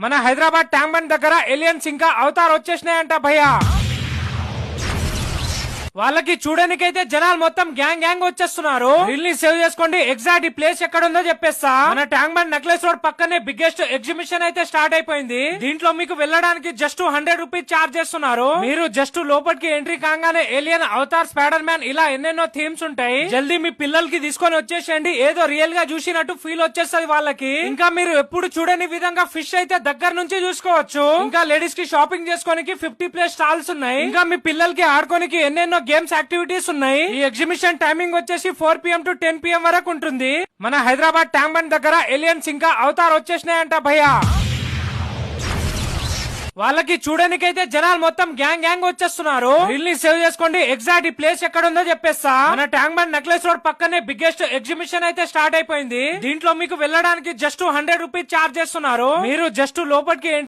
మన Hyderabad tank bund దగ్గర aliens ఇంకా అవతార్ వచ్చేసినాయంట భయ్యా. వాళ్ళకి చూడడానికైతే జనాలు మొత్తం గ్యాంగ్ గ్యాంగ్ వచ్చేస్తున్నారు. రీల్ని సేవ్ చేసుకోండి, ఎగ్జాక్ట్ ఈ ప్లేస్ ఎక్కడ ఉందో చెప్పేస్తా. మన ట్యాంక్ బండ్ నెక్లెస్ రోడ్ పక్కనే బిగ్గెస్ట్ ఎగ్జిబిషన్ అయితే స్టార్ట్ అయిపోయింది. దీంట్లో మీకు వెళ్ళడానికి జస్ట్ 100 రూపీస్ చార్జ్ చేస్తున్నారు. మీరు జస్ట్ లోపలికి ఎంట్రీ కాగానే ఏలియన్, అవతార్, స్పైడర్ మ్యాన్ ఇలా ఎన్నెన్నో థీమ్స్ ఉంటాయి. జల్దీ మీ పిల్లలకి తీసుకొని వచ్చేసేయండి, ఏదో రియల్ గా చూసినట్టు ఫీల్ వచ్చేస్తుంది వాళ్ళకి. ఇంకా మీరు ఎప్పుడు చూడని విధంగా ఫిష్ అయితే దగ్గర నుంచి చూసుకోవచ్చు. ఇంకా లేడీస్ కి షాపింగ్ చేసుకోనికి 50+ స్టాల్స్ ఉన్నాయి. ఇంకా మీ పిల్లలకి ఆడుకోనికి ఎన్నెన్నో గేమ్స్ యాక్టివిటీస్ ఉన్నాయి. ఈ ఎగ్జిబిషన్ టైమింగ్ వచ్చేసి 4 PM to 10 PM వరకు ఉంటుంది. మన హైదరాబాద్ ట్యాంక్ బండ్ దగ్గర ఏలియన్స్ ఇంకా అవతార్ వచ్చేసినాయంట భయ్యా. వాళ్ళకి చూడడానికైతే జనాలు మొత్తం గ్యాంగ్ గ్యాంగ్ వచ్చేస్తున్నారు. రీల్ని సేవ్ చేసుకోండి, ఎగ్జాక్ట్ ఈ ప్లేస్ ఎక్కడ ఉందో చెప్పేస్తా. మన ట్యాంక్ బండ్ నెక్లెస్ రోడ్ పక్కనే బిగ్గెస్ట్ ఎగ్జిబిషన్ అయితే స్టార్ట్ అయిపోయింది. దీంట్లో మీకు వెళ్ళడానికి జస్ట్ 100 రూపీస్ చార్జ్ చేస్తున్నారు. మీరు జస్ట్ లోపలికి